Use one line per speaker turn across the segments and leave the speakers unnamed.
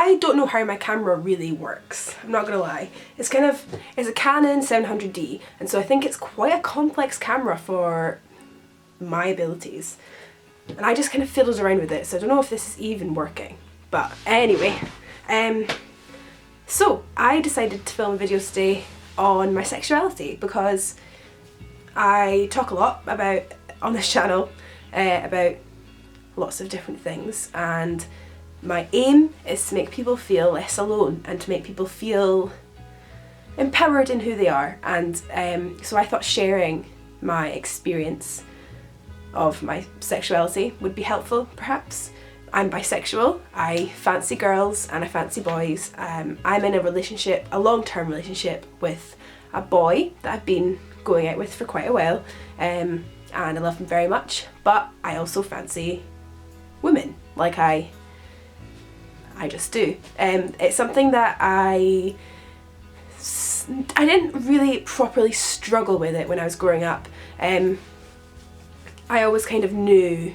I don't know how my camera really works, I'm not gonna lie. It's a Canon 700D, and so I think it's quite a complex camera for my abilities. And I just kind of fiddled around with it, so I don't know if this is even working. But anyway, so I decided to film a video today on my sexuality because I talk a lot about, on this channel, about lots of different things, and my aim is to make people feel less alone and to make people feel empowered in who they are. And so I thought sharing my experience of my sexuality would be helpful, perhaps. I'm bisexual, I fancy girls and I fancy boys. I'm in a relationship, a long-term relationship with a boy that I've been going out with for quite a while, and I love him very much, but I also fancy women, like I just do. It's something that I didn't really properly struggle with it when I was growing up. I always kind of knew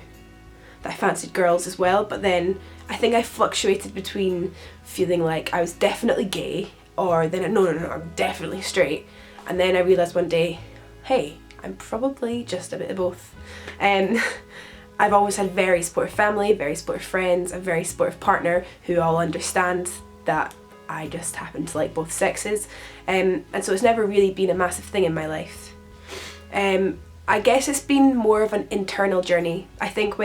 that I fancied girls as well, but then I think I fluctuated between feeling like I was definitely gay or then no, I'm definitely straight, and then I realised one day, hey, I'm probably just a bit of both. I've always had very supportive family, very supportive friends, a very supportive partner who all understand that I just happen to like both sexes, and so it's never really been a massive thing in my life. I guess it's been more of an internal journey. I think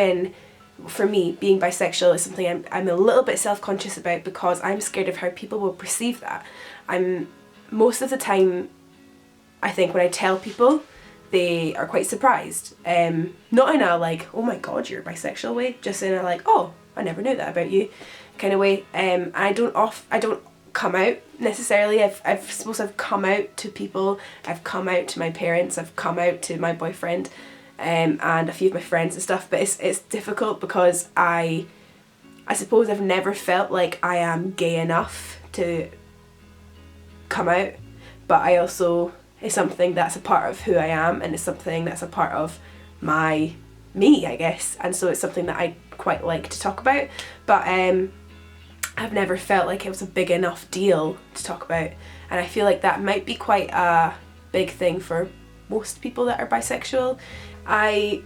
for me, being bisexual is something I'm a little bit self-conscious about because I'm scared of how people will perceive that. Most of the time, I think when I tell people, they are quite surprised. Not in a like, oh my god, you're bisexual way, just in a like, oh, I never knew that about you kind of way. I don't come out necessarily. I suppose I've come out to people, I've come out to my parents, I've come out to my boyfriend, and a few of my friends and stuff, but it's difficult because I suppose I've never felt like I am gay enough to come out, but I also, it's something that's a part of who I am, and it's something that's a part of me, I guess, and so it's something that I quite like to talk about, but I've never felt like it was a big enough deal to talk about, and I feel like that might be quite a big thing for most people that are bisexual. I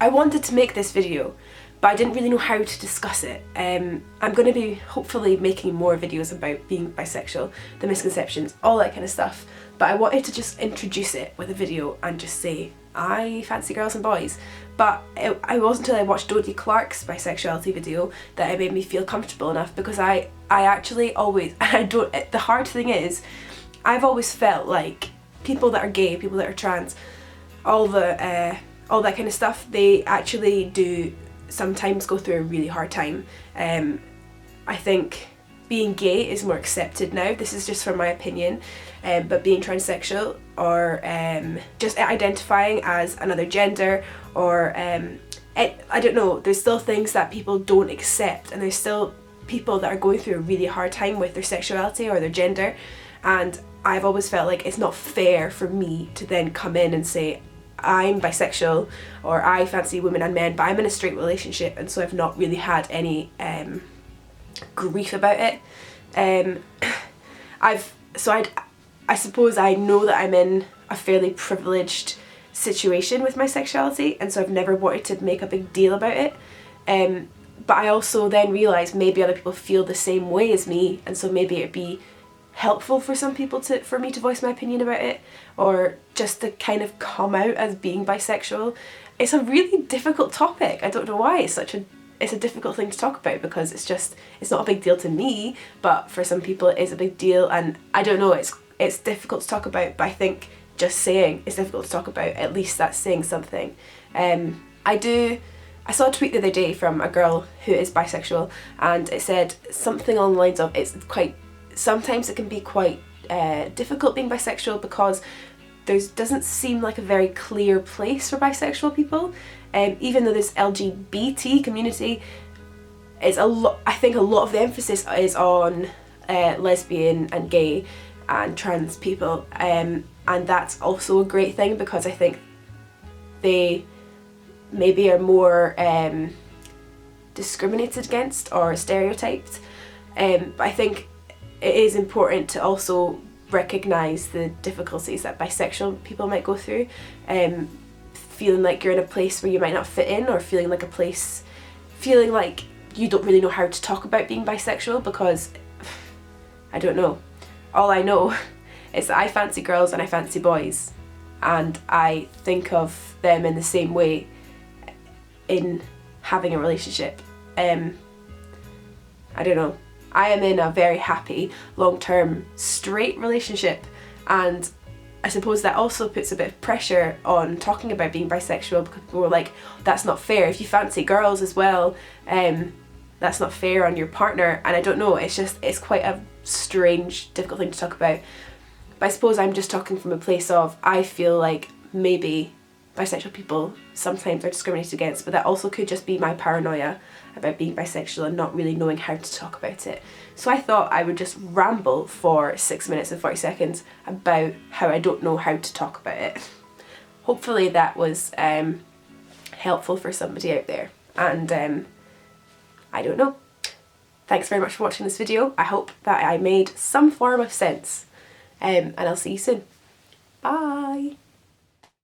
wanted to make this video, but I didn't really know how to discuss it. I'm going to be hopefully making more videos about being bisexual, the misconceptions, all that kind of stuff, but I wanted to just introduce it with a video and just say I fancy girls and boys. But it wasn't until I watched Dodie Clark's bisexuality video that it made me feel comfortable enough, because I actually always, the hard thing is, I've always felt like people that are gay, people that are trans, all that kind of stuff, they actually do sometimes go through a really hard time. I think being gay is more accepted now, this is just from my opinion, but being transsexual or just identifying as another gender or I don't know, there's still things that people don't accept, and there's still people that are going through a really hard time with their sexuality or their gender, and I've always felt like it's not fair for me to then come in and say I'm bisexual or I fancy women and men, but I'm in a straight relationship, and so I've not really had any grief about it. I suppose I know that I'm in a fairly privileged situation with my sexuality, and so I've never wanted to make a big deal about it. But I also then realised maybe other people feel the same way as me, and so maybe it'd be helpful for some people for me to voice my opinion about it, or just to kind of come out as being bisexual. It's a really difficult topic. I don't know why it's a difficult thing to talk about, because it's not a big deal to me, but for some people it is a big deal, and I don't know, it's difficult to talk about, but I think just saying it's difficult to talk about, at least that's saying something. I saw a tweet the other day from a girl who is bisexual, and it said something along the lines of, sometimes it can be quite difficult being bisexual because there doesn't seem like a very clear place for bisexual people, even though this LGBT community is I think a lot of the emphasis is on lesbian and gay and trans people, and that's also a great thing, because I think they maybe are more discriminated against or stereotyped. But I think it is important to also recognise the difficulties that bisexual people might go through. Feeling like you're in a place where you might not fit in, or feeling like you don't really know how to talk about being bisexual, because I don't know. All I know is that I fancy girls and I fancy boys, and I think of them in the same way in having a relationship. I don't know. I am in a very happy, long-term, straight relationship, and I suppose that also puts a bit of pressure on talking about being bisexual, because people are like, that's not fair. If you fancy girls as well, that's not fair on your partner. And I don't know, it's quite a strange, difficult thing to talk about. But I suppose I'm just talking from a place of, I feel like maybe bisexual people sometimes are discriminated against, but that also could just be my paranoia about being bisexual and not really knowing how to talk about it. So I thought I would just ramble for 6 minutes and 40 seconds about how I don't know how to talk about it. Hopefully that was helpful for somebody out there, and I don't know. Thanks very much for watching this video. I hope that I made some form of sense, and I'll see you soon. Bye!